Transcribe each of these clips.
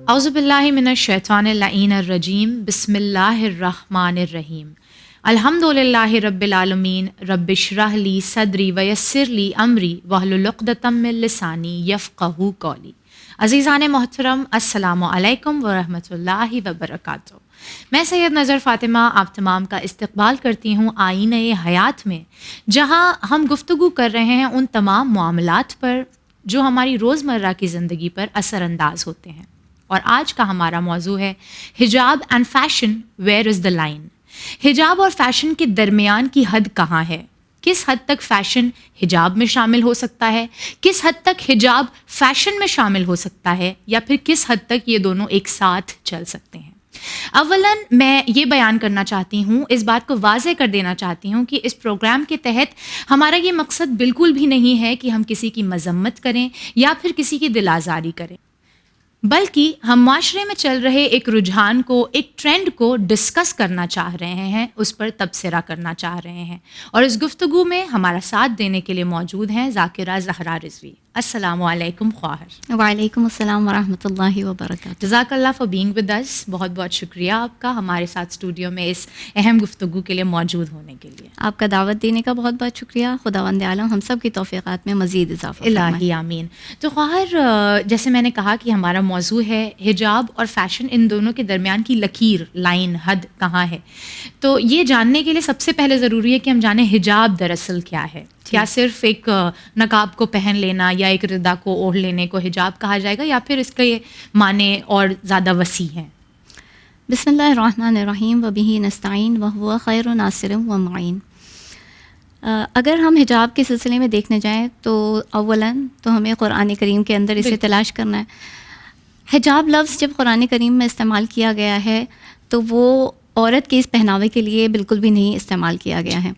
اعوذ باللہ من الشیطان اللعین الرجیم بسم اللہ الرحمن الرحیم الحمد للہ رب العالمین رب اشرح لی صدری ویسر لی امری واحلل عقدۃ من لسانی یفقہوا قولی. عزیزان محترم السلام علیکم ورحمۃ اللہ وبرکاتہ. میں سید نظر فاطمہ آپ تمام کا استقبال کرتی ہوں آئینہ حیات میں، جہاں ہم گفتگو کر رہے ہیں ان تمام معاملات پر جو ہماری روزمرہ کی زندگی پر اثر انداز ہوتے ہیں. اور آج کا ہمارا موضوع ہے حجاب and fashion, where is the line. حجاب اور فیشن کے درمیان کی حد کہاں ہے؟ کس حد تک فیشن حجاب میں شامل ہو سکتا ہے؟ کس حد تک حجاب فیشن میں شامل ہو سکتا ہے؟ یا پھر کس حد تک یہ دونوں ایک ساتھ چل سکتے ہیں؟ اولاً میں یہ بیان کرنا چاہتی ہوں، اس بات کو واضح کر دینا چاہتی ہوں کہ اس پروگرام کے تحت ہمارا یہ مقصد بالکل بھی نہیں ہے کہ ہم کسی کی مذمت کریں یا پھر کسی کی دل آزاری کریں، بلکہ ہم معاشرے میں چل رہے ایک رجحان کو، ایک ٹرینڈ کو ڈسکس کرنا چاہ رہے ہیں، اس پر تبصرہ کرنا چاہ رہے ہیں. اور اس گفتگو میں ہمارا ساتھ دینے کے لیے موجود ہیں ذاکرہ زہرا رضوی. السلام علیکم خواہر. وعلیکم السلام ورحمۃ اللہ وبرکاتہ. جزاک اللہ فار بینگ ود اس. بہت بہت شکریہ آپ کا ہمارے ساتھ اسٹوڈیو میں اس اہم گفتگو کے لیے موجود ہونے کے لیے. آپ کا دعوت دینے کا بہت بہت شکریہ. خداوند عالم ہم سب کی توفیقات میں مزید اضافہ الہی آمین. تو خواہر، جیسے میں نے کہا کہ ہمارا موضوع ہے حجاب اور فیشن، ان دونوں کے درمیان کی لکیر، لائن، حد کہاں ہے. تو یہ جاننے کے لیے سب سے پہلے ضروری ہے کہ ہم جانیں حجاب دراصل کیا ہے. کیا صرف ایک نقاب کو پہن لینا یا ایک ردہ کو اوڑھ لینے کو حجاب کہا جائے گا، یا پھر اس کے معنی اور زیادہ وسیع ہیں؟ بسم اللہ الرحمن الرحیم وبہ نستعین وہو خیر ناصر و معین. اگر ہم حجاب کے سلسلے میں دیکھنے جائیں تو اولاً تو ہمیں قرآن کریم کے اندر اسے تلاش کرنا ہے. حجاب لفظ جب قرآن کریم میں استعمال کیا گیا ہے تو وہ عورت کے اس پہناوے کے لیے بالکل بھی نہیں استعمال کیا گیا ہے.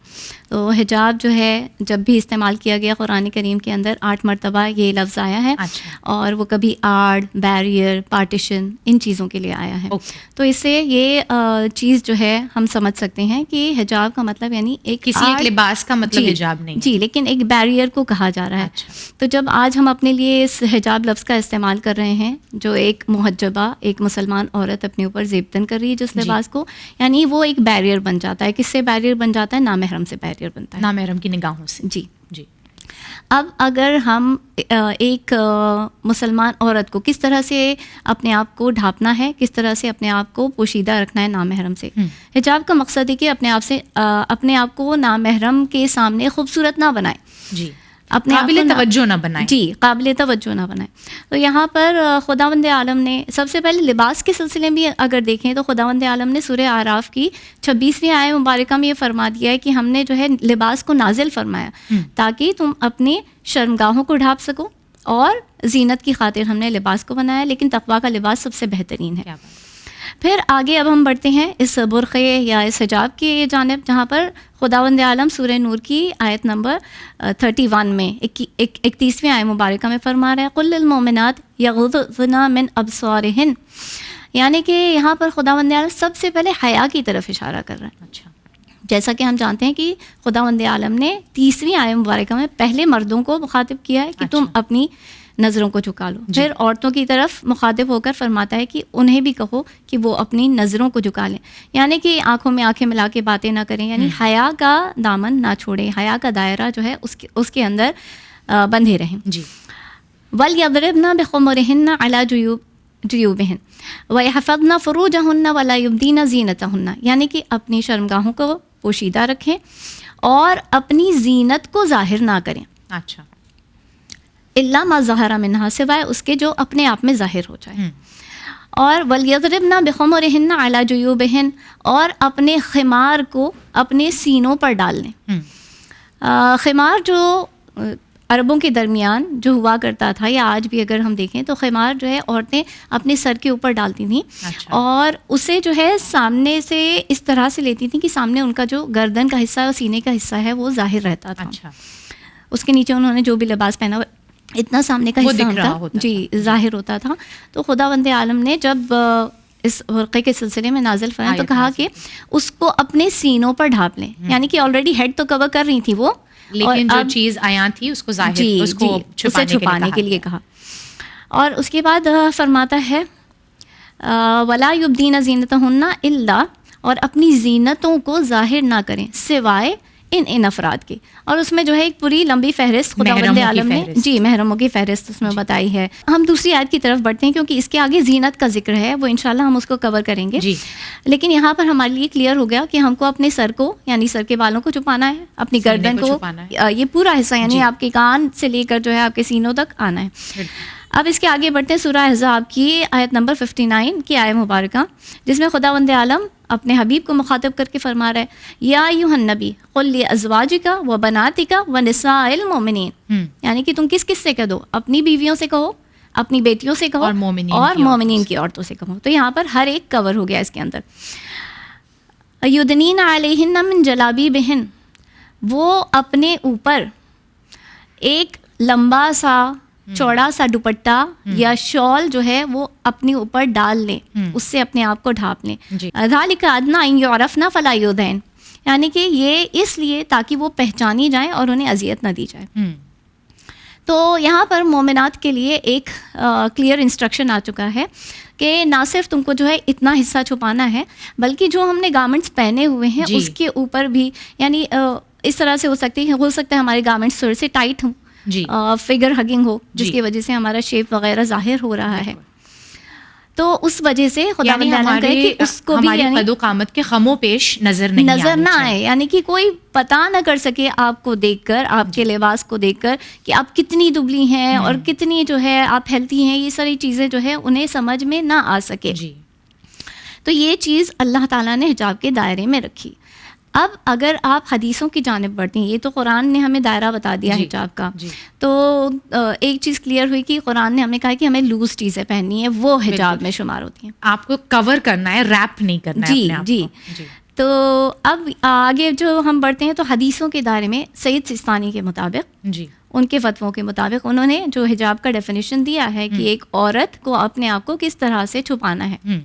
تو حجاب جو ہے جب بھی استعمال کیا گیا قرآن کریم کے اندر 8 مرتبہ یہ لفظ آیا ہے. اور وہ کبھی آڑ، بیریئر، پارٹیشن، ان چیزوں کے لیے آیا ہے. تو اس سے یہ چیز جو ہے ہم سمجھ سکتے ہیں کہ حجاب کا مطلب یعنی کسی ایک لباس کا مطلب حجاب نہیں جی، لیکن ایک بیریئر کو کہا جا رہا ہے. تو جب آج ہم اپنے لیے اس حجاب لفظ کا استعمال کر رہے ہیں، جو ایک محجبہ، ایک مسلمان عورت اپنے اوپر زیبتن کر رہی ہے جس لباس کو، یعنی وہ ایک بیریئر بن جاتا ہے. کس سے بیریئر بن جاتا ہے؟ نامحرم سے بیریئر بنتا ہے، نامحرم کی نگاہوں سے. جی. اب اگر ہم ایک مسلمان عورت کو کس طرح سے اپنے آپ کو ڈھانپنا ہے، کس طرح سے اپنے آپ کو پوشیدہ رکھنا ہے نامحرم سے. حجاب کا مقصد ہے کہ اپنے آپ کو نامحرم کے سامنے خوبصورت نہ بنائے، جی، قابل توجہ نہ بنائے. جی، قابل توجہ نہ بنائے. تو یہاں پر خداوند عالم نے سب سے پہلے لباس کے سلسلے میں اگر دیکھیں تو خداوند عالم نے سورہ اعراف کی 26ویں آیت مبارکہ میں یہ فرما دیا ہے کہ ہم نے جو ہے لباس کو نازل فرمایا تاکہ تم اپنی شرمگاہوں کو ڈھانپ سکو، اور زینت کی خاطر ہم نے لباس کو بنایا، لیکن تقویٰ کا لباس سب سے بہترین ہے. پھر آگے اب ہم بڑھتے ہیں اس برقعے یا اس حجاب کی جانب، جہاں پر خداوند عالم سورہ نور کی آیت نمبر 31 میں 31ویں آیت مبارکہ میں فرما رہا ہے قُلْ لِلْمُؤْمِنَاتِ يَغْضُضْنَ مِنْ أَبْصَارِهِنَّ. یعنی کہ یہاں پر خداوند عالم سب سے پہلے حیا کی طرف اشارہ کر رہا ہے. اچھا، جیسا کہ ہم جانتے ہیں کہ خداوند عالم نے 30ویں آیت مبارکہ میں پہلے مردوں کو مخاطب کیا ہے کہ تم اپنی نظروں کو جھکا لو. پھر عورتوں کی طرف مخاطب ہو کر فرماتا ہے کہ انہیں بھی کہو کہ وہ اپنی نظروں کو جھکا لیں، یعنی کہ آنکھوں میں آنکھیں ملا کے باتیں نہ کریں، یعنی حیا کا دامن نہ چھوڑیں، حیا کا دائرہ جو ہے اس کے اندر بندھے رہیں. جی. وَلْيَضْرِبْنَ بِخُمُرِهِنَّ عَلَى جُيُوبِهِنَّ وَيَحْفَظْنَ فُرُوجَهُنَّ وَلَا يُبْدِينَ زِينَتَهُنَّ. یعنی کہ اپنی شرمگاہوں کو پوشیدہ رکھیں اور اپنی زینت کو ظاہر نہ کریں. اچھا. الا ما ظہر منہا، سوائے اس کے جو اپنے آپ میں ظاہر ہو جائے. اور وَلْيَضْرِبْنَ بِخُمُرِهِنَّ عَلَى جُيُوبِهِنَّ، اور اپنے خمار کو اپنے سینوں پر ڈال لیں. خمار جو عربوں کے درمیان جو ہوا کرتا تھا، یا آج بھی اگر ہم دیکھیں تو خمار جو ہے عورتیں اپنے سر کے اوپر ڈالتی تھیں. اور اسے جو ہے سامنے سے اس طرح سے لیتی تھیں کہ سامنے ان کا جو گردن کا حصہ ہے اور سینے کا حصہ ہے وہ ظاہر رہتا تھا. اس کے نیچے انہوں نے جو بھی لباس پہنا اتنا سامنے کا حصہ ہوتا جی ظاہر ہوتا تھا. تو خداوند عالم نے جب اس برقعے کے سلسلے میں نازل فرمایا تو کہا کہ اس کو اپنے سینوں پر ڈھانپ لیں، یعنی کہ آلریڈی ہیڈ تو کور کر رہی تھی وہ، لیکن جو چیز آیا تھی اس کو ظاہر، اس کو چھپانے کے لیے کہا. اور اس کے بعد فرماتا ہے ولا یبدین زینتہن الا، اور اپنی زینتوں کو ظاہر نہ کریں سوائے ان افراد کے. اور اس میں جو ہے ایک پوری لمبی فہرست خداوند عالم نے جی محرموں کی فہرست اس میں بتائی ہے. ہم دوسری آیت کی طرف بڑھتے ہیں کیونکہ اس کے آگے زینت کا ذکر ہے، وہ انشاءاللہ ہم اس کو کور کریں گے. لیکن یہاں پر ہمارے لیے کلیئر ہو گیا کہ ہم کو اپنے سر کو یعنی سر کے بالوں کو چھپانا ہے، اپنی گردن کو، یہ پورا حصہ یعنی آپ کے کان سے لے کر جو ہے آپ کے سینوں تک آنا ہے. اب اس کے آگے بڑھتے ہیں سورہ احزاب کی آیت نمبر 59 کی آیت مبارکہ، جس میں خداوند عالم اپنے حبیب کو مخاطب کر کے فرما رہا ہے یا ایھا النبی قل لازواجک و بناتک و نساء المؤمنین، یعنی کہ تم کس کس سے کہہ دو، اپنی بیویوں سے کہو، اپنی بیٹیوں سے کہو اور مومنین کی عورتوں سے کہو. تو یہاں پر ہر ایک کور ہو گیا اس کے اندر. یدنین علیہن من جلابیبہن، وہ اپنے اوپر ایک لمبا سا چوڑا سا دوپٹہ یا شال جو ہے وہ اپنے اوپر ڈال لیں، اس سے اپنے آپ کو ڈھانپ لیں. ذالک ادنیٰ ان یعرفن فلا یؤذین، یعنی کہ یہ اس لیے تاکہ وہ پہچانی جائیں اور انہیں اذیت نہ دی جائے. تو یہاں پر مومنات کے لیے ایک کلیئر انسٹرکشن آ چکا ہے کہ نہ صرف تم کو جو ہے اتنا حصہ چھپانا ہے، بلکہ جو ہم نے گارمنٹس پہنے ہوئے ہیں اس کے اوپر بھی، یعنی اس طرح سے ہو سکتا ہے ہمارے گارمنٹس تھوڑے سے ٹائٹ ہوں، فگر ہگنگ ہو، جس کی وجہ سے ہمارا شیپ وغیرہ ظاہر ہو رہا ہے. تو اس وجہ سے خدا بندہ کہے کہ اس کو بھی قد و قامت کے خم و پیش نظر نہ آئے، یعنی کہ کوئی پتہ نہ کر سکے آپ کو دیکھ کر، آپ کے لباس کو دیکھ کر کہ آپ کتنی دبلی ہیں اور کتنی جو ہے آپ ہیلتھی ہیں. یہ ساری چیزیں جو ہے انہیں سمجھ میں نہ آ سکے. تو یہ چیز اللہ تعالیٰ نے حجاب کے دائرے میں رکھی. اب اگر آپ حدیثوں کی جانب بڑھتے ہیں، یہ تو قرآن نے ہمیں دائرہ بتا دیا حجاب کا، تو ایک چیز کلیئر ہوئی کہ قرآن نے ہمیں کہا کہ ہمیں لوز چیزیں پہننی ہے، وہ حجاب میں شمار ہوتی ہیں. آپ کو کور کرنا ہے، ریپ نہیں کرنا ہے اپنے آپ کو. تو اب آگے جو ہم بڑھتے ہیں تو حدیثوں کے دائرے میں سید سستانی کے مطابق، ان کے فتووں کے مطابق انہوں نے جو حجاب کا ڈیفینیشن دیا ہے کہ ایک عورت کو اپنے آپ کو کس طرح سے چھپانا ہے.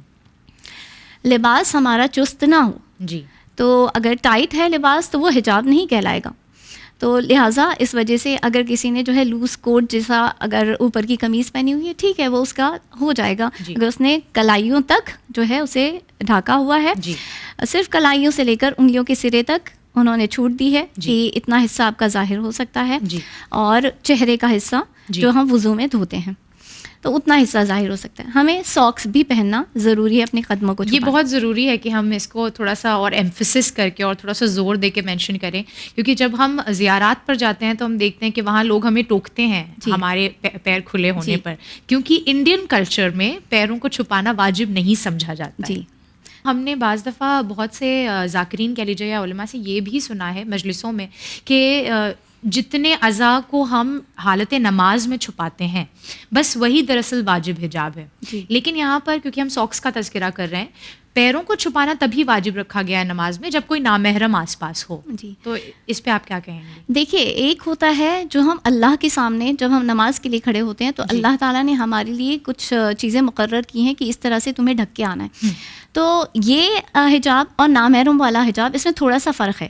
لباس ہمارا چست نہ ہو، تو اگر ٹائٹ ہے لباس تو وہ حجاب نہیں کہلائے گا. تو لہٰذا اس وجہ سے اگر کسی نے جو ہے لوز کوٹ جیسا اگر اوپر کی قمیض پہنی ہوئی ہے، ٹھیک ہے، وہ اس کا ہو جائے گا. اگر اس نے کلائیوں تک جو ہے اسے ڈھاکا ہوا ہے، صرف کلائیوں سے لے کر انگلیوں کے سرے تک انہوں نے چھوٹ دی ہے کہ اتنا حصہ آپ کا ظاہر ہو سکتا ہے، اور چہرے کا حصہ جو ہم وضو میں دھوتے ہیں تو اتنا حصہ ظاہر ہو سکتا ہے. ہمیں ساکس بھی پہننا ضروری ہے اپنے قدموں کو چھپانے. یہ بہت ضروری ہے کہ ہم اس کو تھوڑا سا اور ایمفسس کر کے اور تھوڑا سا زور دے کے مینشن کریں، کیونکہ جب ہم زیارات پر جاتے ہیں تو ہم دیکھتے ہیں کہ وہاں لوگ ہمیں ٹوکتے ہیں ہمارے پیر کھلے ہونے پر، کیونکہ انڈین کلچر میں پیروں کو چھپانا واجب نہیں سمجھا جاتا. ہم نے بعض دفعہ بہت سے ذاکرین کہہ لیجیے یا علماء سے یہ بھی سنا ہے مجلسوں میں کہ جتنے اعضاء کو ہم حالت نماز میں چھپاتے ہیں بس وہی دراصل واجب حجاب ہے. لیکن یہاں پر کیونکہ ہم ساکس کا تذکرہ کر رہے ہیں، پیروں کو چھپانا تبھی واجب رکھا گیا ہے نماز میں جب کوئی نامحرم آس پاس ہو. تو اس پہ آپ کیا کہیں گے؟ دیکھیے، ایک ہوتا ہے جو ہم اللہ کے سامنے جب ہم نماز کے لیے کھڑے ہوتے ہیں تو اللہ تعالیٰ نے ہمارے لیے کچھ چیزیں مقرر کی ہیں کہ اس طرح سے تمہیں ڈھک کے آنا ہے. تو یہ حجاب اور نامحرم والا حجاب، اس میں تھوڑا سا فرق ہے.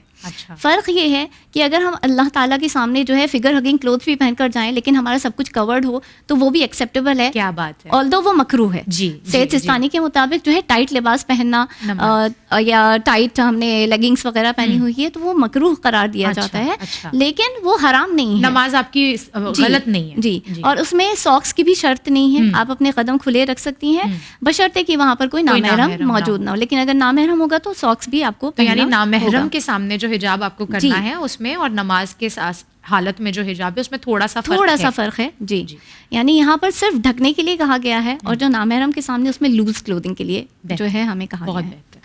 فرق یہ ہے کہ اگر ہم اللہ تعالیٰ کے سامنے جو ہے فگر ہگنگ کلوتھ بھی پہن کر جائیں لیکن ہمارا سب کچھ کورڈ ہو تو وہ بھی ایکسیپٹیبل ہے. کیا بات ہے. آلدو وہ مکروہ ہے. سید سستانی کے مطابق جو ہے ٹائٹ لباس پہننا یا ٹائٹ ہم نے لیگنگس وغیرہ پہنی ہوئی ہے تو وہ مکروہ قرار دیا جاتا ہے، لیکن وہ حرام نہیں ہے. نماز آپ کی غلط نہیں ہے. جی، اور اس میں ساکس کی بھی شرط نہیں ہے. آپ اپنے قدم کھلے رکھ سکتی ہیں بشرطے کہ وہاں پر کوئی نامحرم موجود نہ ہو. لیکن اگر نامحرم ہوگا تو ساکس بھی آپ کو، یعنی نامحرم کے سامنے جو حجاب آپ کو کرنا ہے اس میں، اور نماز کے حالت میں جو حجاب ہے اس میں تھوڑا سا فرق ہے. جی، یعنی یہاں پر صرف ڈھکنے کے لیے کہا گیا ہے، اور جو نامحرم کے سامنے اس میں لوز کلوتھنگ کے لیے جو ہے ہمیں کہا گیا ہے.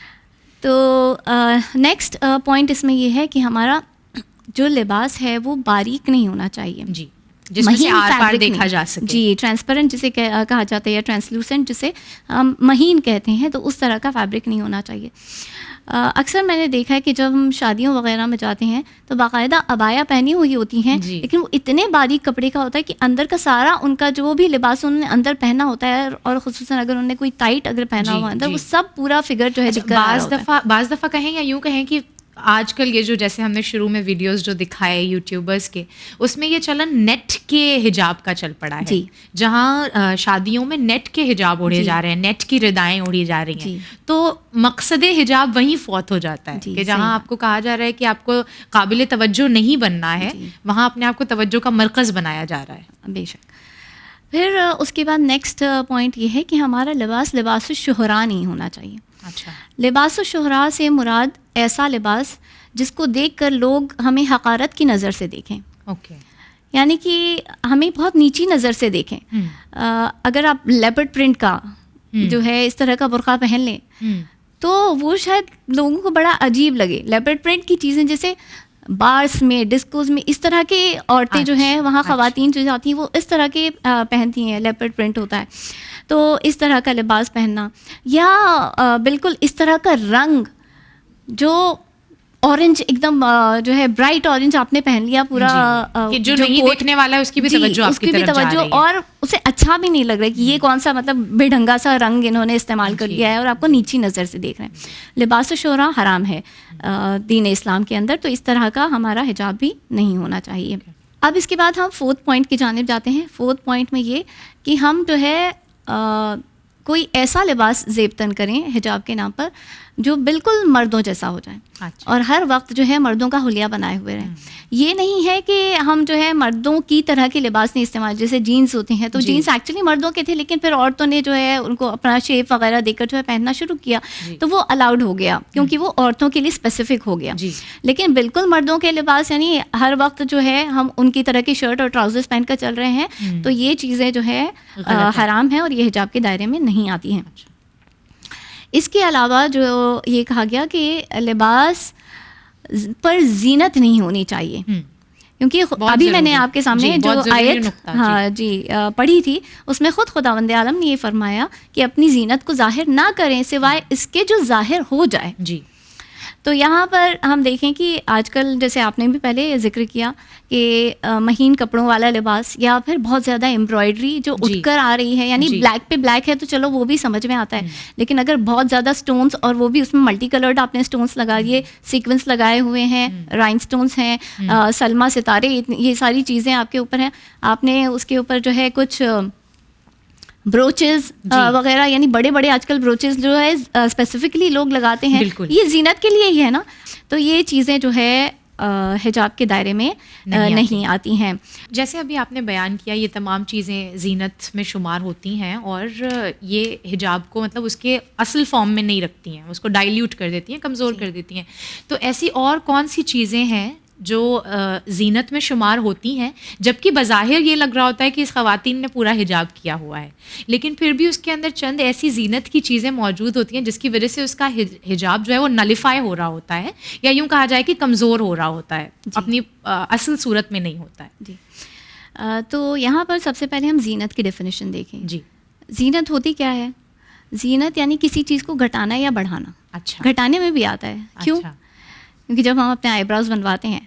تو نیکسٹ پوائنٹ اس میں یہ ہے کہ ہمارا جو لباس ہے وہ باریک نہیں ہونا چاہیے، جس میں سے آر پار دیکھا جا سکے. جی، ٹرانسپیرنٹ جسے کہا جاتا ہے یا ٹرانسلوسنٹ جسے ہم مہین کہتے ہیں، تو اس طرح کا فیبرک نہیں ہونا چاہیے. اکثر میں نے دیکھا ہے کہ جب ہم شادیوں وغیرہ میں جاتے ہیں تو باقاعدہ عبایا پہنی ہوئی ہوتی ہیں، لیکن وہ اتنے باریک کپڑے کا ہوتا ہے کہ اندر کا سارا ان کا جو بھی لباس انہوں نے اندر پہنا ہوتا ہے، اور خصوصاً اگر انہوں نے کوئی ٹائٹ اگر پہنا ہوا اندر، وہ سب پورا فگر جو ہے بعض دفعہ کہیں یا یوں کہیں کہ آج کل یہ جو جیسے ہم نے شروع میں ویڈیوز جو دکھائے یوٹیوبرس کے, اس میں یہ چلن نیٹ کے حجاب کا چل پڑا ہے, جہاں شادیوں میں نیٹ کے حجاب اوڑھے جا رہے ہیں, نیٹ کی ردائیں اوڑھی جا رہی ہیں, تو مقصد حجاب وہیں فوت ہو جاتا ہے کہ جہاں آپ کو کہا جا رہا ہے کہ آپ کو قابل توجہ نہیں بننا ہے, وہاں اپنے آپ کو توجہ کا مرکز بنایا جا رہا ہے. بے شک. پھر اس کے بعد نیکسٹ پوائنٹ یہ ہے کہ ہمارا لباس لباس الشہراء نہیں ہونا چاہیے. اچھا. لباس الشہراء سے مراد ایسا لباس جس کو دیکھ کر لوگ ہمیں حقارت کی نظر سے دیکھیں. اوکے. یعنی کہ ہمیں بہت نیچی نظر سے دیکھیں. اگر آپ لیپرڈ پرنٹ کا جو ہے اس طرح کا برقع پہن لیں تو وہ شاید لوگوں کو بڑا عجیب لگے. لیپرڈ پرنٹ کی چیزیں جیسے بارس میں, ڈسکوز میں اس طرح کے عورتیں جو ہیں وہاں خواتین جو جاتی ہیں وہ اس طرح کے پہنتی ہیں, لیپرڈ پرنٹ ہوتا ہے. تو اس طرح کا لباس پہننا, یا بالکل اس طرح کا رنگ جو اورنج ایک دم جو ہے برائٹ اورنج آپ نے پہن لیا پورا, کہ جو نہیں دیکھنے والا ہے اس کی بھی توجہ آپ کی طرف جا رہی ہے, اور اسے اچھا بھی نہیں لگ رہا کہ یہ کون سا مطلب بے ڈھنگا سا رنگ انہوں نے استعمال کر لیا ہے اور آپ کو نیچی نظر سے دیکھ رہے ہیں. لباس الشہراء حرام ہے دین اسلام کے اندر, تو اس طرح کا ہمارا حجاب بھی نہیں ہونا چاہیے. اب اس کے بعد ہم 4تھ پوائنٹ کی جانب جاتے ہیں. 4تھ پوائنٹ میں یہ کہ ہم جو ہے کوئی ایسا لباس زیب تن کریں حجاب کے نام پر جو بالکل مردوں جیسا ہو جائے, اور ہر وقت جو ہے مردوں کا حلیہ بنائے ہوئے رہیں. یہ نہیں ہے کہ ہم جو ہے مردوں کی طرح کے لباس نہیں استعمال, جیسے جینس ہوتے ہیں تو جینس ایکچولی مردوں کے تھے, لیکن پھر عورتوں نے جو ہے ان کو اپنا شیپ وغیرہ دے کر جو ہے پہننا شروع کیا تو وہ الاؤڈ ہو گیا کیونکہ وہ عورتوں کے لیے اسپیسیفک ہو گیا. لیکن بالکل مردوں کے لباس یعنی ہر وقت جو ہے ہم ان کی طرح کی شرٹ اور ٹراؤزرز پہن کر چل رہے ہیں, تو یہ چیزیں جو ہے حرام ہیں اور یہ حجاب کے دائرے میں نہیں آتی ہیں. اس کے علاوہ جو یہ کہا گیا کہ لباس پر زینت نہیں ہونی چاہیے, کیونکہ ابھی میں نے آپ کے سامنے جو آیت پڑھی تھی اس میں خود خداوند عالم نے یہ فرمایا کہ اپنی زینت کو ظاہر نہ کریں سوائے اس کے جو ظاہر ہو جائے. جی. تو یہاں پر ہم دیکھیں کہ آج کل جیسے آپ نے بھی پہلے ذکر کیا کہ مہین کپڑوں والا لباس یا پھر بہت زیادہ امبرائڈری جو اٹھ کر آ رہی ہے, یعنی بلیک پہ بلیک ہے تو چلو وہ بھی سمجھ میں آتا ہے, لیکن اگر بہت زیادہ سٹونز اور وہ بھی اس میں ملٹی کلرڈ آپ نے سٹونز لگا دیے, سیکوینس لگائے ہوئے ہیں, رائن سٹونز ہیں, سلما ستارے, یہ ساری چیزیں آپ کے اوپر ہیں, آپ نے اس کے اوپر جو ہے کچھ بروچز وغیرہ, یعنی بڑے بڑے آج کل بروچز جو ہے اسپیسیفکلی لوگ لگاتے ہیں, یہ زینت کے لیے ہی ہے نا, تو یہ چیزیں جو ہے حجاب کے دائرے میں نہیں آتی ہیں. جیسے ابھی آپ نے بیان کیا یہ تمام چیزیں زینت میں شمار ہوتی ہیں اور یہ حجاب کو مطلب اس کے اصل فارم میں نہیں رکھتی ہیں, اس کو ڈائلیوٹ کر دیتی ہیں, کمزور کر دیتی ہیں. تو ایسی اور کون سی چیزیں ہیں جو زینت میں شمار ہوتی ہیں جبکہ بظاہر یہ لگ رہا ہوتا ہے کہ اس خواتین نے پورا حجاب کیا ہوا ہے, لیکن پھر بھی اس کے اندر چند ایسی زینت کی چیزیں موجود ہوتی ہیں جس کی وجہ سے اس کا حجاب جو ہے وہ نلیفائی ہو رہا ہوتا ہے, یا یوں کہا جائے کہ کمزور ہو رہا ہوتا ہے, اپنی اصل صورت میں نہیں ہوتا ہے. جی. تو یہاں پر سب سے پہلے ہم زینت کی ڈیفینیشن دیکھیں. جی. زینت ہوتی کیا ہے؟ زینت یعنی کسی چیز کو گھٹانا یا بڑھانا. اچھا. گھٹانے میں بھی آتا ہے. کیوں؟ کیونکہ جب ہم اپنے آئی براؤز بنواتے ہیں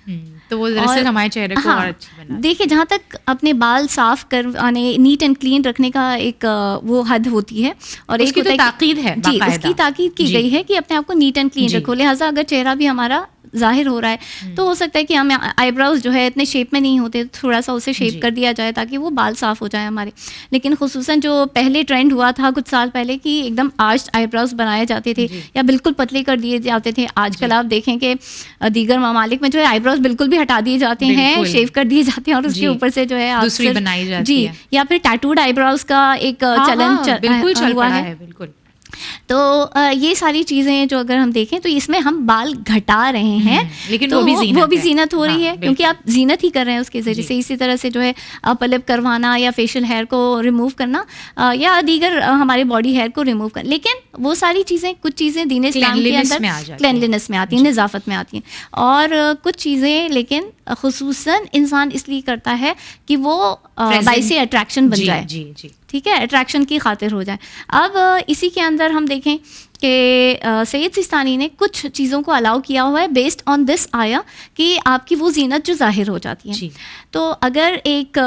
تو وہ دراصل ہمارے چہرے کو اور اچھا بنا. دیکھیں جہاں تک اپنے بال صاف کروانے, نیٹ اینڈ کلین رکھنے کا ایک وہ حد ہوتی ہے, اور ایک تاکید ہے, جی اس کی تاکید کی گئی ہے کہ اپنے آپ کو نیٹ اینڈ کلین رکھو. لہٰذا اگر چہرہ بھی ہمارا ظاہر ہو رہا ہے تو ہو سکتا ہے کہ ہمیں آئی براؤز جو ہے اتنے شیپ میں نہیں ہوتے, تھوڑا سا اسے شیپ کر دیا جائے تاکہ وہ بال صاف ہو جائے ہمارے. لیکن خصوصاً جو پہلے ٹرینڈ ہوا تھا کچھ سال پہلے کہ ایک دم آرچڈ آئی براؤز بنائے جاتے تھے یا بالکل پتلے کر دیے جاتے تھے, آج کل آپ دیکھیں کہ دیگر ممالک میں جو ہے آئی براؤز بالکل بھی ہٹا دیے جاتے ہیں, شیو کر دیے جاتے ہیں, اور اس کے اوپر سے جو ہے دوسری بنائی جاتی ہے, یا پھر ٹیٹوڈ آئی براؤز کا ایک چلن ہوا ہے. بالکل. تو یہ ساری چیزیں جو اگر ہم دیکھیں تو اس میں ہم بال گھٹا رہے ہیں, لیکن وہ بھی زینت ہو رہی ہے کیونکہ آپ زینت ہی کر رہے ہیں اس کے ذریعے سے. اسی طرح سے جو ہے اپر لپ کروانا یا فیشیل ہیئر کو ریموو کرنا یا دیگر ہمارے باڈی ہیئر کو ریموو کرنا, لیکن وہ ساری چیزیں کچھ چیزیں دین اسلام کے اندر کلینلینس میں آتی ہیں, نظافت میں آتی ہیں, اور کچھ چیزیں لیکن خصوصاً انسان اس لیے کرتا ہے کہ وہ باعث اٹریکشن بن جائے. ٹھیک ہے, اٹریکشن کی خاطر ہو جائے. اب اسی کے اندر ہم دیکھیں کہ سید سیستانی نے کچھ چیزوں کو الاؤ کیا ہوا ہے بیسڈ آن دس آیا کہ آپ کی وہ زینت جو ظاہر ہو جاتی ہے. تو اگر ایک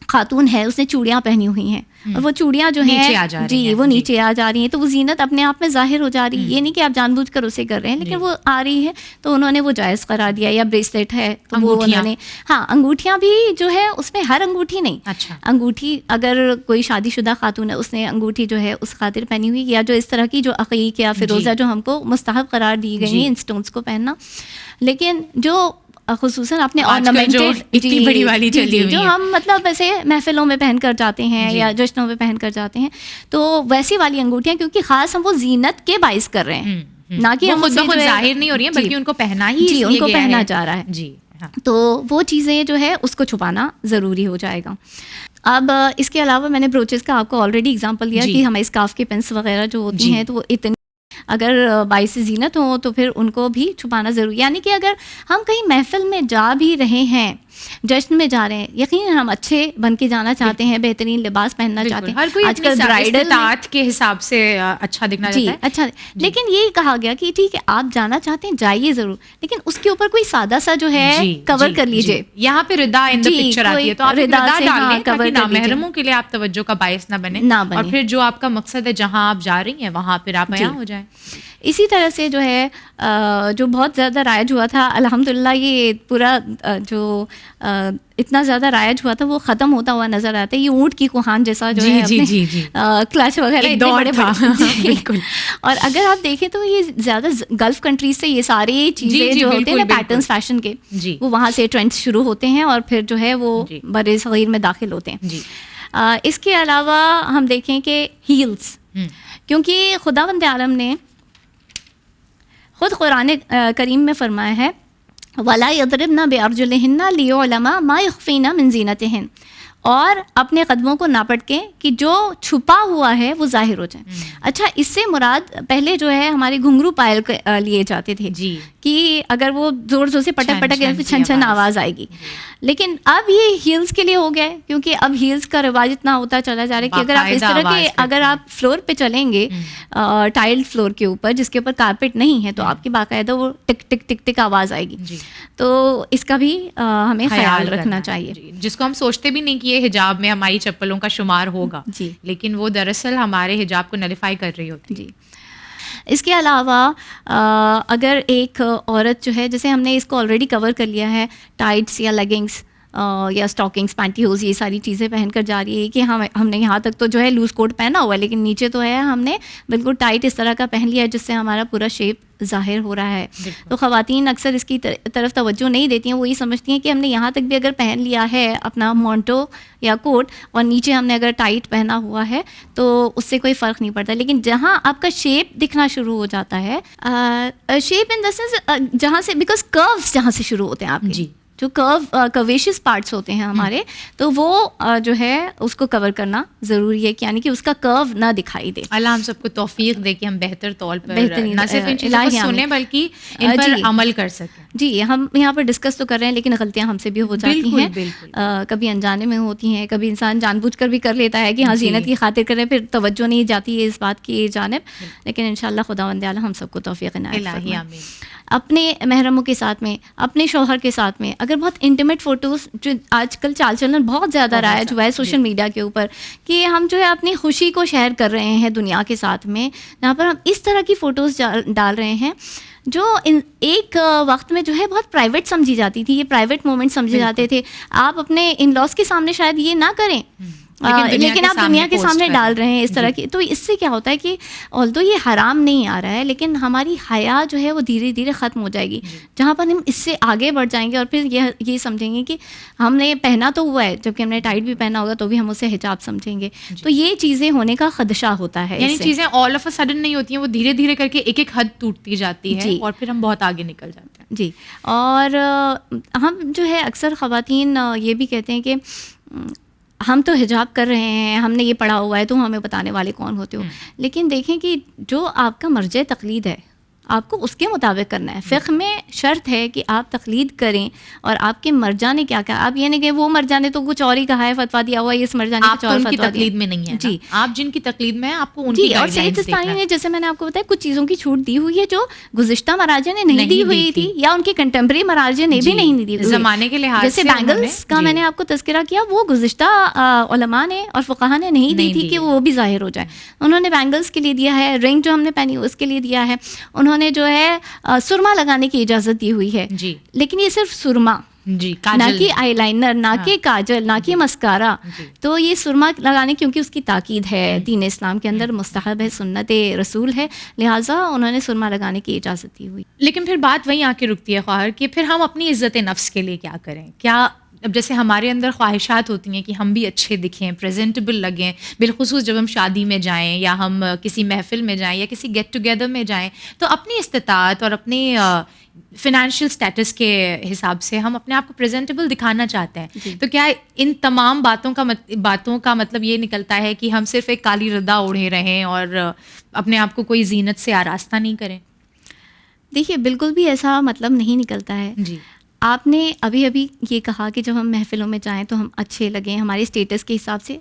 خاتون ہے اس نے چوڑیاں پہنی ہوئی ہیں اور وہ چوڑیاں جو ہیں جی وہ نیچے آ جا رہی ہیں، تو وہ زینت اپنے آپ میں ظاہر ہو جا رہی ہے. یہ نہیں کہ آپ جان بوجھ کر اسے کر رہے ہیں، لیکن وہ آ رہی ہے تو انہوں نے وہ جائز قرار دیا. یا بریسلیٹ ہے تو وہ انہوں نے انگوٹھیاں بھی جو ہے اس میں ہر انگوٹھی نہیں، انگوٹھی اگر کوئی شادی شدہ خاتون ہے اس نے انگوٹھی جو ہے اس خاطر پہنی ہوئی، یا جو اس طرح کی جو عقیق یا فیروزہ جو ہم کو مستحب قرار دی گئی ہیں ان اسٹونس کو پہننا. لیکن جو خصوصاً اپنے اتنی بڑی والی چلی ہوئی جو ہم مطلب ایسے محفلوں میں پہن کر جاتے ہیں یا جشنوں میں پہن کر جاتے ہیں، تو ویسی والی انگوٹھیاں کیونکہ خاص ہم وہ زینت کے باعث کر رہے ہیں، نہ کہ ہم خود بخود ظاہر نہیں ہو رہی ہیں بلکہ ان کو پہنا ہی ان کو پہنا جا رہا ہے. تو وہ چیزیں جو ہے اس کو چھپانا ضروری ہو جائے گا. اب اس کے علاوہ میں نے بروچز کا آپ کو آلریڈی اگزامپل دیا کہ ہمیں اسکارف کے پنس وغیرہ جو ہوتی ہیں تو وہ اتنی اگر باعث زینت ہوں تو پھر ان کو بھی چھپانا ضروری. یعنی کہ اگر ہم کہیں محفل میں جا بھی رہے ہیں، جشن میں جا رہے ہیں، یقیناً ہم اچھے بن کے جانا چاہتے ہیں، بہترین لباس پہننا چاہتے ہیں. ہر کوئی آج کل برائڈل کے حساب سے اچھا دکھنا چاہتا ہے. اچھا، لیکن یہ کہا گیا کہ ٹھیک ہے آپ جانا چاہتے ہیں جائیے ضرور، لیکن اس کے اوپر کوئی سادہ سا جو ہے کور کر لیجیے. یہاں پہ ردا ان دی پکچر آتی ہے تو آپ ردا ڈال لیں تاکہ نامحرموں کے لیے آپ توجہ کا باعث نہ بنے، اور پھر جو آپ کا مقصد ہے جہاں آپ جا رہی ہیں وہاں پھر آپ بیان ہو جائیں. اسی طرح سے جو ہے جو بہت زیادہ رائج ہوا تھا، الحمدللہ یہ پورا جو اتنا زیادہ رائج ہوا تھا وہ ختم ہوتا ہوا نظر آتا ہے. یہ اونٹ کی کوہان جیسا جو ہے کلچ وغیرہ دور تھا بالکل. اور اگر آپ دیکھیں تو یہ زیادہ گلف کنٹریز سے یہ ساری چیزیں جو ہوتے ہیں نا پیٹرنس فیشن کے، وہ وہاں سے ٹرینڈس شروع ہوتے ہیں اور پھر جو ہے وہ بر صغیر میں داخل ہوتے ہیں. اس کے علاوہ ہم دیکھیں کہ ہیلز، کیونکہ خداوند عالم نے خود قرآن کریم میں فرمایا ہے وَلَا يَضْرِبْنَ بِأَرْجُلِهِنَّ لِيُعْلَمَ مَا يُخْفِينَ مِن زِينَتِهِنَّ، اور اپنے قدموں کو نہ پٹکیں کہ جو چھپا ہوا ہے وہ ظاہر ہو جائے. اچھا، اس سے مراد پہلے جو ہے ہمارے گھنگرو پائل لیے جاتے تھے کہ اگر وہ زور زور سے پٹک پٹک چھن چھن آواز آئے گی. لیکن اب یہ ہیلز کے لیے ہو گیا ہے، کیونکہ اب ہیلز کا رواج اتنا ہوتا چلا جا رہا ہے کہ اگر آپ اس طرح کے اگر آپ فلور پہ چلیں گے ٹائل فلور کے اوپر جس کے اوپر کارپیٹ نہیں ہے تو آپ کی باقاعدہ وہ ٹک ٹک ٹک ٹک آواز آئے گی. تو اس کا بھی ہمیں خیال رکھنا چاہیے، جس کو ہم سوچتے بھی نہیں کہ یہ حجاب میں ہماری چپلوں کا شمار ہوگا، لیکن وہ دراصل ہمارے حجاب کو نلیفائی کر رہی ہوتی. اس کے علاوہ اگر ایک عورت جو ہے، جیسے ہم نے اس کو آلریڈی کور کر لیا ہے، ٹائٹس یا لیگنگس یا اسٹاکنگس، پینٹی ہوز، یہ ساری چیزیں پہن کر جا رہی ہے کہ ہم نے یہاں تک تو جو ہے لوز کوٹ پہنا ہوا ہے، لیکن نیچے تو ہے ہم نے بالکل ٹائٹ اس طرح کا پہن لیا ہے جس سے ہمارا پورا شیپ ظاہر ہو رہا ہے. تو خواتین اکثر اس کی طرف توجہ نہیں دیتی ہیں، وہ یہ سمجھتی ہیں کہ ہم نے یہاں تک بھی اگر پہن لیا ہے اپنا مونٹو یا کوٹ اور نیچے ہم نے اگر ٹائٹ پہنا ہوا ہے تو اس سے کوئی فرق نہیں پڑتا. لیکن جہاں آپ کا شیپ دکھنا شروع ہو جاتا ہے، شیپ ان دا سینس جہاں سے، بیکاز کروز جہاں سے شروع ہوتے ہیں آپ کے، جو کویشس پارٹس ہوتے ہیں ہمارے، تو وہ جو ہے اس کو کور کرنا ضروری ہے، یعنی کہ اس کا کرو نہ دکھائی دے. اللہ ہم سب کو توفیق دے کہ ہم بہتر طور پر نہ صرف ان چیزوں کو سنیں بلکہ ان پر عمل کر سکیں. جی، ہم یہاں پر ڈسکس تو کر رہے ہیں لیکن غلطیاں ہم سے بھی ہو جاتی ہیں، کبھی انجانے میں ہوتی ہیں، کبھی انسان جان بوجھ کر بھی کر لیتا ہے کہ ہاں زینت کی خاطر کریں، پھر توجہ نہیں جاتی ہے اس بات کی جانب. لیکن انشاءاللہ خداوند اعلیٰ ہم سب کو توفیق عنایت فرمائے. اپنے محرموں کے ساتھ میں، اپنے شوہر کے ساتھ میں اگر بہت انٹیمیٹ فوٹوز، جو آج کل چال چلن بہت زیادہ رائج ہوا ہے سوشل میڈیا کے اوپر، کہ ہم جو ہے اپنی خوشی کو شیئر کر رہے ہیں دنیا کے ساتھ میں، جہاں پر ہم اس طرح کی فوٹوز ڈال رہے ہیں جو ایک وقت میں جو ہے بہت پرائیویٹ سمجھی جاتی تھی، یہ پرائیویٹ مومنٹ سمجھے جاتے تھے. آپ اپنے ان لاس کے سامنے شاید یہ نہ کریں، لیکن آپ دنیا کے سامنے ڈال رہے ہیں اس طرح کی. تو اس سے کیا ہوتا ہے کہ although یہ حرام نہیں آ رہا ہے لیکن ہماری حیا جو ہے وہ دھیرے دھیرے ختم ہو جائے گی، جہاں پر ہم اس سے آگے بڑھ جائیں گے اور پھر یہ سمجھیں گے کہ ہم نے پہنا تو ہوا ہے، جبکہ ہم نے ٹائٹ بھی پہنا ہوگا تو بھی ہم اسے حجاب سمجھیں گے. تو یہ چیزیں ہونے کا خدشہ ہوتا ہے، یعنی چیزیں آل آف اے سڈن نہیں ہوتی ہیں، وہ دھیرے دھیرے کر کے ایک ایک حد ٹوٹتی جاتی ہے اور پھر ہم بہت آگے نکل جاتے ہیں. جی، اور ہم جو ہے اکثر خواتین یہ بھی کہتے ہیں کہ ہم تو حجاب کر رہے ہیں، ہم نے یہ پڑھا ہوا ہے، تو ہمیں بتانے والے کون ہوتے ہو. لیکن دیکھیں کہ جو آپ کا مرجع تقلید ہے، آپ کو اس کے مطابق کرنا ہے. فقہ میں شرط ہے کہ آپ تقلید کریں اور آپ کے مرجع نے کیا کہا. آپ یہ نہیں کہ وہ مرجع نے تو کچھ اور ہی کہا ہے, فتویٰ دیا ہوا ہے, اس مرجع نے کچھ اور فتویٰ دیا. تقلید میں نہیں ہے جی, آپ جن کی تقلید میں ہیں آپ کو ان کی اور سید سستانی نے جیسے میں نے آپ کو بتایا کچھ چیزوں کی چھوٹ دی ہوئی ہے جو گزشتہ مراجع نے نہیں دی ہوئی تھی یا ان کے کنٹمپریری مراجع نے بھی نہیں دی ہوئی. زمانے کے لحاظ جیسے بینگلز کا میں نے آپ کو تذکرہ کیا, وہ گزشتہ علماء نے اور فقہا نے نہیں دی تھی کہ وہ بھی ظاہر ہو جائے. انہوں نے بینگلز کے لیے دیا ہے, رنگ جو ہم نے پہنی اس کے لیے دیا ہے. انہوں نے جو ہے سرما لگانے کی اجازت دی ہوئی ہے, لیکن یہ صرف سرما, نہ کہ آئی لائنر, نہ کہ کاجل, نہ کہ مسکارا. تو یہ سرما لگانے کیونکہ اس کی تاکید ہے دین اسلام کے اندر, مستحب ہے, سنت رسول ہے, لہٰذا انہوں نے سرما لگانے کی اجازت دی ہوئی. لیکن پھر بات وہیں آ کے رکتی ہے خواہر کہ پھر ہم اپنی عزت نفس کے لیے کیا کریں. کیا اب جیسے ہمارے اندر خواہشات ہوتی ہیں کہ ہم بھی اچھے دکھیں, پریزنٹیبل لگیں, بالخصوص جب ہم شادی میں جائیں یا ہم کسی محفل میں جائیں یا کسی گیٹ ٹوگیدر میں جائیں, تو اپنی استطاعت اور اپنی فنانشیل اسٹیٹس کے حساب سے ہم اپنے آپ کو پریزنٹیبل دکھانا چاہتے ہیں. تو کیا ان تمام باتوں کا مطلب یہ نکلتا ہے کہ ہم صرف ایک کالی ردا اوڑھے رہیں اور اپنے آپ کو کوئی زینت سے آراستہ نہیں کریں؟ دیکھیے بالکل بھی ایسا مطلب نہیں نکلتا ہے. جی, آپ نے ابھی یہ کہا کہ جب ہم محفلوں میں جائیں تو ہم اچھے لگیں ہمارے اسٹیٹس کے حساب سے.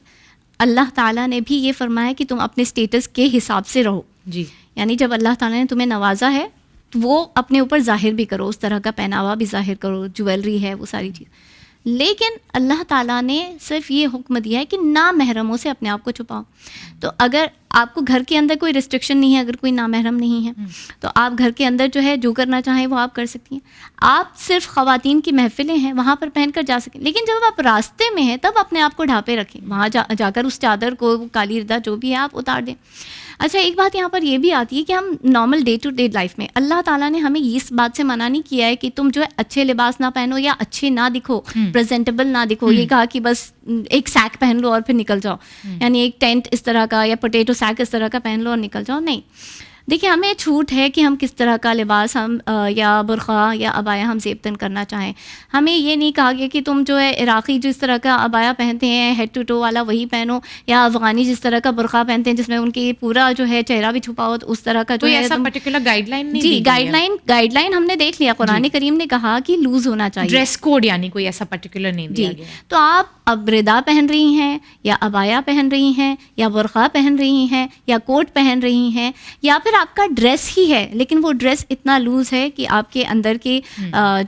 اللہ تعالیٰ نے بھی یہ فرمایا کہ تم اپنے اسٹیٹس کے حساب سے رہو. جی, یعنی جب اللہ تعالیٰ نے تمہیں نوازا ہے تو وہ اپنے اوپر ظاہر بھی کرو, اس طرح کا پہناوا بھی ظاہر کرو, جویلری ہے وہ ساری چیز. لیکن اللہ تعالیٰ نے صرف یہ حکم دیا ہے کہ نامحرموں سے اپنے آپ کو چھپاؤ. تو اگر آپ کو گھر کے اندر کوئی ریسٹرکشن نہیں ہے, اگر کوئی نامحرم نہیں ہے تو آپ گھر کے اندر جو ہے جو کرنا چاہیں وہ آپ کر سکتی ہیں. آپ صرف خواتین کی محفلیں ہیں وہاں پر پہن کر جا سکیں, لیکن جب آپ راستے میں ہیں تب اپنے آپ کو ڈھانپے رکھیں, وہاں جا کر اس چادر کو, کالی ردا جو بھی ہے آپ اتار دیں. اچھا, ایک بات یہاں پر یہ بھی آتی ہے کہ ہم normal day to day life میں اللہ تعالیٰ نے ہمیں اس بات سے منع نہیں کیا ہے کہ تم جو ہے اچھے لباس نہ پہنو یا اچھے نہ دکھو, پریزنٹیبل نہ دکھو. یہ کہا کہ بس ایک سیک پہن لو اور پھر نکل جاؤ, یعنی ایک ٹینٹ اس طرح کا یا پوٹیٹو سیک اس طرح کا پہن لو اور نکل جاؤ. نہیں, دیکھیے ہمیں چھوٹ ہے کہ ہم کس طرح کا لباس ہم یا برقع یا عبایا ہم زیبتن کرنا چاہیں. ہمیں یہ نہیں کہا گیا کہ تم جو ہے عراقی جس طرح کا عبایا پہنتے ہیں ہیڈ ٹو ٹو والا وہی پہنو, یا افغانی جس طرح کا برقع پہنتے ہیں جس میں ان کی پورا جو ہے چہرہ بھی چھپا ہو, تو اس طرح کا جو ہے ایسا پرٹیکولر گائیڈ لائن نہیں. جی, گائیڈ لائن ہم نے دیکھ لیا, قرآن کریم نے کہا کہ لوز ہونا چاہیے. ڈریس کوڈ یعنی کوئی ایسا پرٹیکولر نہیں دیا گیا. تو آپ اب ردا پہن رہی ہیں یا عبایا پہن رہی ہیں یا برقع پہن رہی ہیں یا کوٹ پہن رہی ہیں, یا پھر آپ کا ڈریس ہی ہے لیکن وہ ڈریس اتنا لوز ہے کہ آپ کے اندر کے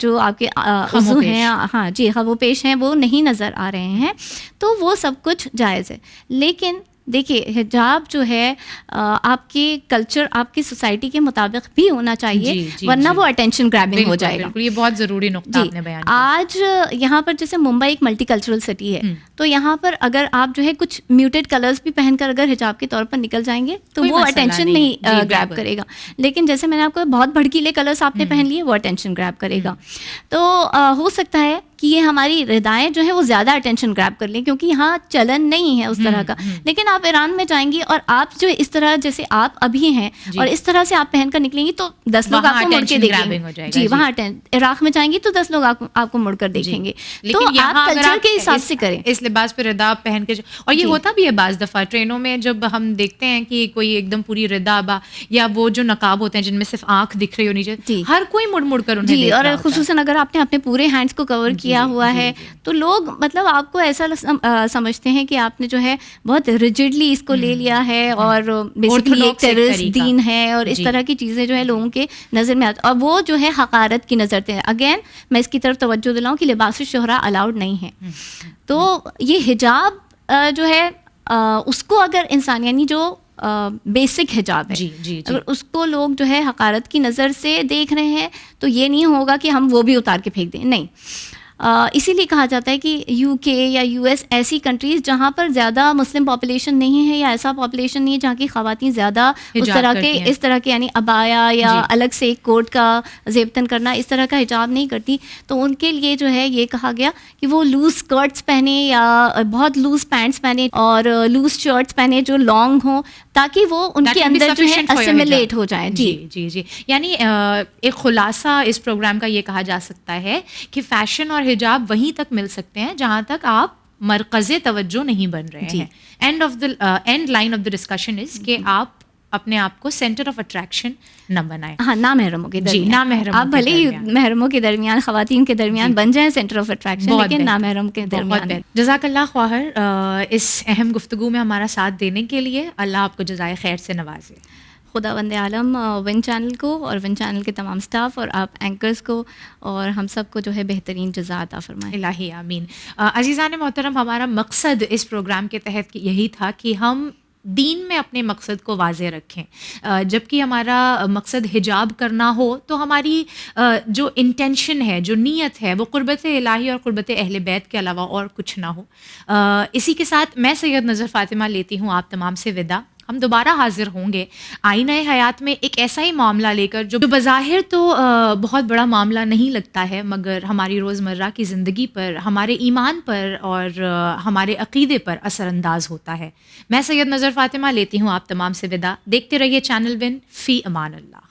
جو آپ کے عضو ہیں, ہاں جی, خو پیش ہیں وہ نہیں نظر آ رہے ہیں, تو وہ سب کچھ جائز ہے. لیکن دیکھیے حجاب جو ہے آپ کے کلچر, آپ کی سوسائٹی کے مطابق بھی ہونا چاہیے, ورنہ وہ اٹینشن گریبنگ ہو جائے گا. یہ بہت ضروری نقطہ آپ نے بیان کیا. آج یہاں پر جیسے ممبئی ایک ملٹی کلچرل سٹی ہے, تو یہاں پر اگر آپ جو ہے کچھ میوٹیڈ کلرز بھی پہن کر اگر حجاب کے طور پر نکل جائیں گے تو وہ اٹینشن نہیں گریب کرے گا. لیکن جیسے میں نے آپ کو بہت بھڑکیلے کلرز آپ نے پہن لیے, وہ اٹینشن گریب کرے گا. تو ہو سکتا ہے کہ یہ ہماری ردائیں جو ہیں وہ زیادہ اٹینشن گریب کر لیں کیونکہ یہاں چلن نہیں ہے اس طرح کا. لیکن آپ ایران میں جائیں گی اور آپ جو اس طرح جیسے آپ ابھی ہیں اور اس طرح سے آپ پہن کر نکلیں گی تو 10 لوگ آپ کو مڑ کے دیکھیں گے. جی, وہاں عراق میں جائیں گی تو 10 لوگ آپ کو مڑ کر دیکھیں گے. تو آپ کلچر کے حساب سے کریں اس لباس پہ ردا پہن کے. اور یہ ہوتا بھی ہے بعض دفعہ ٹرینوں میں جب ہم دیکھتے ہیں کہ کوئی ایک دم پوری ردا یا وہ جو نقاب ہوتے ہیں جن میں صرف آنکھ دکھ رہی ہو نیچے, ہر کوئی مڑ مڑ کر انہیں دیکھ رہا ہوتا ہے. اور خصوصاً اگر آپ نے اپنے پورے ہینڈس کو کور کیا ہوا ہے تو لوگ مطلب آپ کو ایسا سمجھتے ہیں کہ آپ نے جو ہے بہت ریجڈلی اس کو لے لیا ہے اور بیسیکلی ایک ٹیررسٹ دین ہے اور اس طرح کی چیزیں جو ہے لوگوں کے نظر میں آتی, اور وہ جو ہے حقارت کی نظر سے. اگین میں اس کی طرف توجہ دلاؤں کہ لباس الشہرا الاؤڈ نہیں ہے. تو یہ حجاب جو ہے اس کو اگر انسان یعنی جو بیسک حجاب ہے اگر اس کو لوگ جو ہے حقارت کی نظر سے دیکھ رہے ہیں تو یہ نہیں ہوگا کہ ہم وہ بھی اتار کے پھینک دیں. نہیں, اسی لیے کہا جاتا ہے کہ یو کے یا یو ایس ایسی کنٹریز جہاں پر زیادہ مسلم پاپولیشن نہیں ہے یا ایسا پاپولیشن نہیں ہے جہاں کی خواتین زیادہ اس طرح کے یعنی عبایا یا الگ سے ایک کوٹ کا زیبتن کرنا اس طرح کا حجاب نہیں کرتی, تو ان کے لیے جو ہے یہ کہا گیا کہ وہ لوز اسکرٹس پہنے یا بہت لوز پینٹس پہنے اور لوز شرٹس پہنے جو لانگ ہوں تاکہ وہ ان کے اندر جو ہے اسیمیلیٹ ہو جائیں. جی یعنی ایک خلاصہ اس پروگرام کا یہ کہا جا سکتا ہے کہ فیشن اور حجاب وہیں تک مل سکتے ہیں جہاں تک آپ مرکز توجہ نہیں بن رہے ہیں. And line of the discussion is کہ آپ اپنے آپ کو سینٹر آف اٹریکشن نہ بنائیں. ہاں نامحرموں کے درمیان, نامحرموں آپ بھلے ہی محرموں کے درمیان, خواتین کے درمیان بن جائیں سینٹر آف اٹریکشن, لیکن نامحرم کے درمیان. جزاک اللہ خواہر اس اہم گفتگو میں ہمارا ساتھ دینے کے لیے. اللہ آپ کو جزائے خیر سے نوازے. خداوند عالم ون چینل کو اور ون چینل کے تمام سٹاف اور آپ اینکرز کو اور ہم سب کو جو ہے بہترین جزا عطا فرمائے. الہی آمین. عزیزان محترم, ہمارا مقصد اس پروگرام کے تحت یہی تھا کہ ہم دین میں اپنے مقصد کو واضح رکھیں. جب کہ ہمارا مقصد حجاب کرنا ہو تو ہماری جو انٹینشن ہے, جو نیت ہے, وہ قربت الہی اور قربت اہل بیت کے علاوہ اور کچھ نہ ہو. اسی کے ساتھ میں سید نظر فاطمہ لیتی ہوں آپ تمام سے وداع. ہم دوبارہ حاضر ہوں گے آئینہ حیات میں ایک ایسا ہی معاملہ لے کر جو بظاہر تو بہت بڑا معاملہ نہیں لگتا ہے, مگر ہماری روزمرہ کی زندگی پر, ہمارے ایمان پر اور ہمارے عقیدے پر اثر انداز ہوتا ہے. میں سید نظر فاطمہ لیتی ہوں آپ تمام سے وداع. دیکھتے رہیے چینل ون. فی امان اللہ.